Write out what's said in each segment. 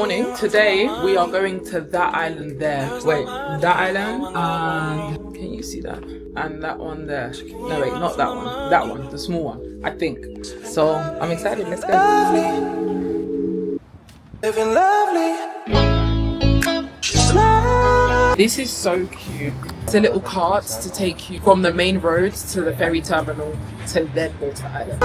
morning. Today we are going to that island there. Wait, that island, and can you see that? And that one there. No wait, not that one. That one, the small one, I think. So I'm excited. Let's go. Living lovely. This is so cute. It's a little cart to take you from the main road to the ferry terminal to then Kota Island.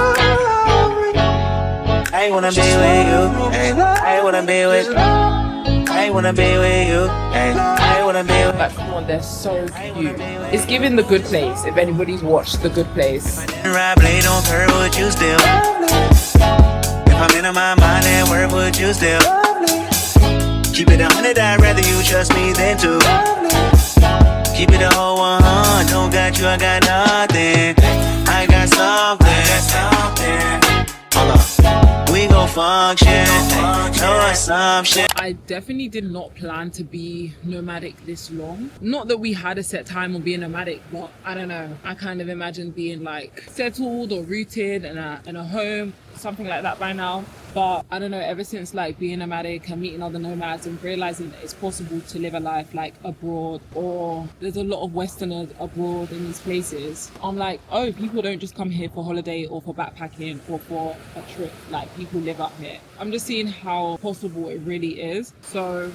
I wanna be with you, and I wanna be with you. I wanna be with you, and I wanna be with you. Like, come on, they're so cute. It's giving The Good Place, if anybody's watched The Good Place. Ride blade on curve, would you still? If I'm in my mind and work, would you still? Keep it 100, I'd rather you trust me than to. Keep it a whole 100, don't got you, I got nothing. I got something. Hold up. We gon' function. Know some shit. I definitely did not plan to be nomadic this long. Not that we had a set time on being nomadic, but I don't know. I kind of imagined being like settled or rooted in a home, something like that by now. But I don't know, ever since like being nomadic and meeting other nomads and realizing that it's possible to live a life like abroad, or there's a lot of Westerners abroad in these places, I'm like, oh, people don't just come here for holiday or for backpacking or for a trip. Like, people live up here. I'm just seeing how possible it really is. So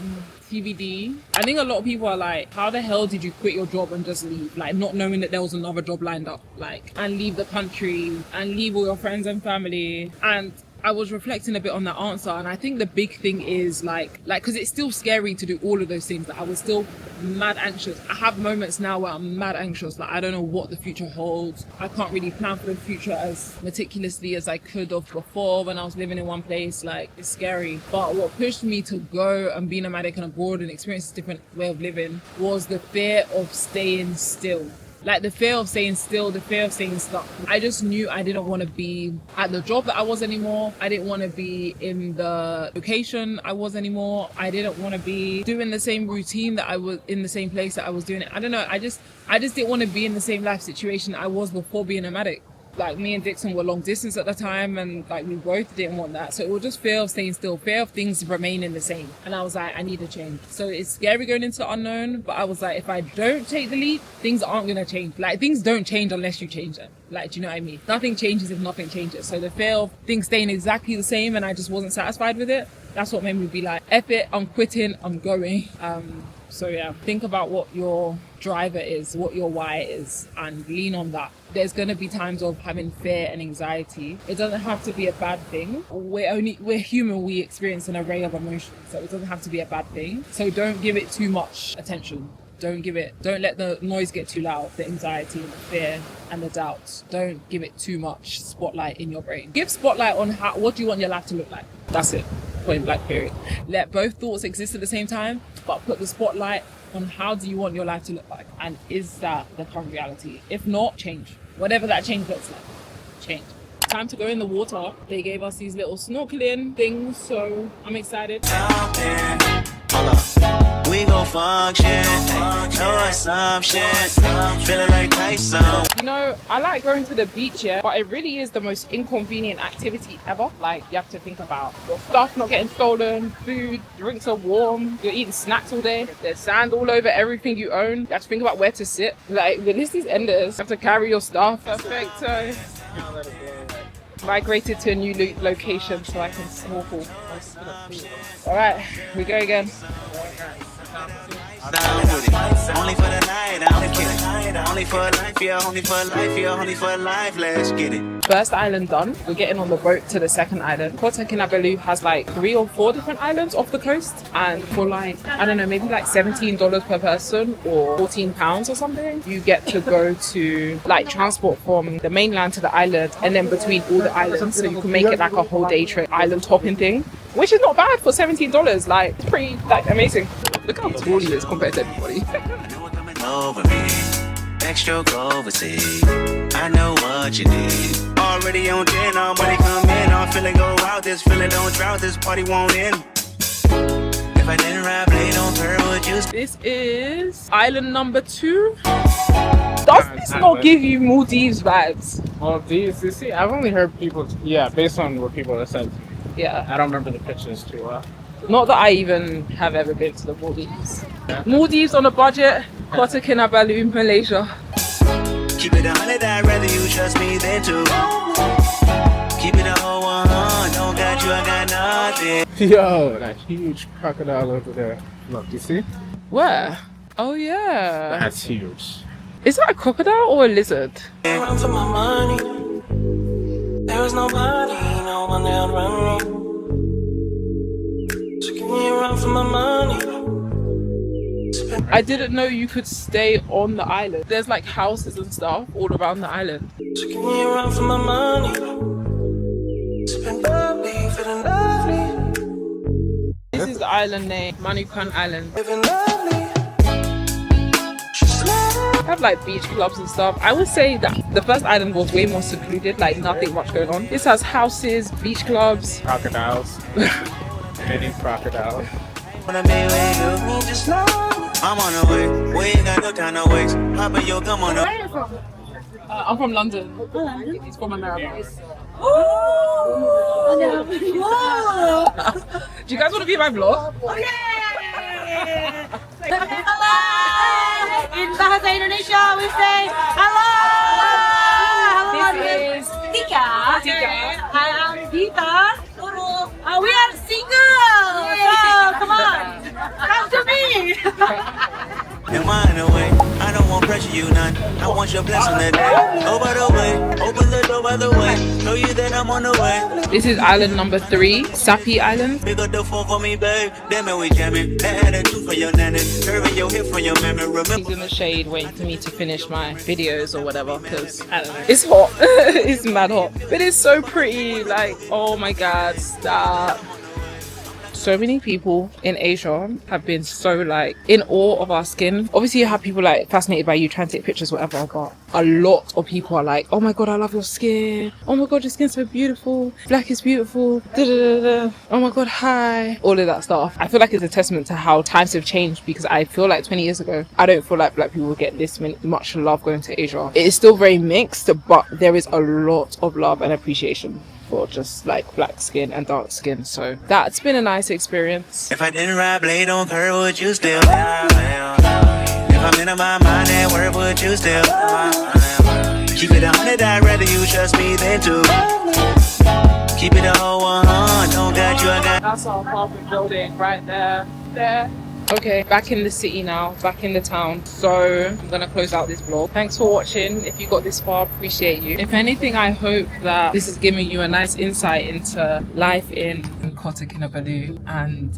TBD. I think a lot of people are like, how the hell did you quit your job and just leave? Like, not knowing that there was another job lined up, like, and leave the country and leave all your friends and family. And I was reflecting a bit on that answer, and I think the big thing is like because it's still scary to do all of those things. Like, I was still mad anxious. I have moments now where I'm mad anxious. Like, I don't know what the future holds. I can't really plan for the future as meticulously as I could have before when I was living in one place. Like, it's scary. But what pushed me to go and be nomadic and abroad and experience a different way of living was the fear of staying still. Like, the fear of staying still, the fear of staying stuck. I just knew I didn't want to be at the job that I was anymore. I didn't want to be in the location I was anymore. I didn't want to be doing the same routine that I was in, the same place that I was doing it. I don't know. I just didn't want to be in the same life situation I was before being nomadic. Like, me and Dixon were long distance at the time, and like, we both didn't want that. So it was just fear of staying still, fear of things remaining the same. And I was like, I need a change. So it's scary going into the unknown, but I was like, if I don't take the leap, things aren't going to change. Like, things don't change unless you change them. Like, do you know what I mean? Nothing changes if nothing changes. So the fear of things staying exactly the same and I just wasn't satisfied with it, that's what made me be like, F it, I'm quitting, I'm going. So yeah, think about what your driver is, what your why is, and lean on that. There's going to be times of having fear and anxiety. It doesn't have to be a bad thing. We're human, we experience an array of emotions, so it doesn't have to be a bad thing. So don't give it too much attention. Don't let the noise get too loud, the anxiety and the fear and the doubts. Don't give it too much spotlight in your brain. Give spotlight on what do you want your life to look like. That's it. Point blank, period. Let both thoughts exist at the same time, but put the spotlight on how do you want your life to look like, and is that the current reality? If not, change. Whatever that change looks like, change. Time to go in the water. They gave us these little snorkeling things, so I'm excited. We gon' function, know some shit, feeling like Tyson. You know, I like going to the beach, yeah, but it really is the most inconvenient activity ever. Like, you have to think about your stuff not getting stolen, food, drinks are warm, you're eating snacks all day, there's sand all over everything you own. You have to think about where to sit. Like, the list is endless. You have to carry your stuff. Perfecto. Migrated to a new location so I can snorkel. Alright, we go again. Only for the night, I'm kidding. Only for life, yeah, only for life, yeah, only for life, let's get it. First island done. We're getting on the boat to the second island. Kota Kinabalu has like 3 or 4 different islands off the coast, and for like, I don't know, maybe like $17 per person or £14 or something, you get to go to like transport from the mainland to the island and then between all the islands, so you can make it like a whole day trip, island hopping thing, which is not bad for $17. Like, it's pretty like amazing. Look how tall he is compared to everybody. Over me, extra overseas. I know what you need. Already on 10, all money come in. I'm feeling go out. This feeling don't drought. This party won't end. If I didn't ride blade on her, would you? This is island number 2. Does this not give you Maldives vibes? Maldives, you see, I've only heard people, yeah, based on what people have said. Yeah. I don't remember the pictures too well. Not that I even have ever been to the Maldives. Maldives on a budget, Kota Kinabalu, Malaysia. Keep it 100, I'd rather you trust me than to. Keep it a whole 100, don't got you, I got nothing. Yo, that huge crocodile over there. Look, you see? Where? Oh yeah. That's huge. Is that a crocodile or a lizard? Run for my money. There was nobody, no one that run me. So give me a run for my money. I didn't know you could stay on the island. There's like houses and stuff all around the island. So give me a run for my money. Spend lovely, feeling lovely. This is the island name, Manukan Island. Living lovely. Just They have like beach clubs and stuff. I would say that the first island was way more secluded, like nothing much going on. This has houses, beach clubs. Crocodiles. Many crocodiles. wanna be with you. Me just know I'm on the way. We ain't got no time to waste. Papa, yo, come on up. Where are you from? I'm from London. London? He's from America. Oh! Do you guys want to be my vlog? Okay! Hello! In bahasa Indonesia, we say hello! Hello, This is Tika. Tika. I am Dita. We are single! So, come on! Come to me! Am I in the way? I don't want pressure, you none. I want your blessing today. Oh, by the way, open the door by the way. Know you that I'm on the way. This is island number 3, Sapi Island. Pick up the phone for me, babe. Damn it, we jamming. That attitude for your nanny. Curving your hip from your memory. He's Remember. in the shade waiting for me to finish my videos or whatever because I don't know. It's hot. It's mad hot. But it's so pretty. Like, oh my god, stop. So many people in Asia have been so like in awe of our skin. Obviously you have people like fascinated by you trying to take pictures, whatever, but a lot of people are like, oh my god, I love your skin. Oh my god, your skin's so beautiful. Black is beautiful. Da, da, da, da. Oh my god, hi. All of that stuff. I feel like it's a testament to how times have changed, because I feel like 20 years ago, I don't feel like black people would get this much love going to Asia. It is still very mixed, but there is a lot of love and appreciation for just like black skin and dark skin. So that's been a nice experience. If I didn't ride blade on curve, would you still? If I'm in my mind at work, would you still? Keep it 100, I'd rather you trust me than to. Keep it a whole 100, don't got you, I got. That's our apartment building right there. Okay, back in the city now, back in the town. So I'm gonna close out this vlog. Thanks for watching. If you got this far, appreciate you. If anything, I hope that this is giving you a nice insight into life in Kota Kinabalu and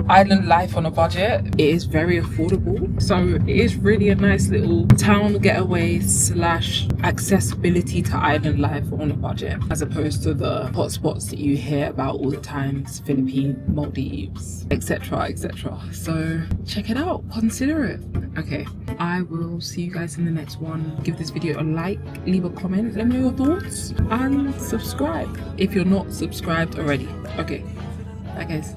island life on a budget. It is very affordable, so it is really a nice little town getaway slash accessibility to island life on a budget, as opposed to the hotspots that you hear about all the time, Philippines, Maldives, etc, etc. So check it out, consider it. Okay, I will see you guys in the next one. Give this video a like, leave a comment, let me know your thoughts, and subscribe if you're not subscribed already. Okay, bye guys.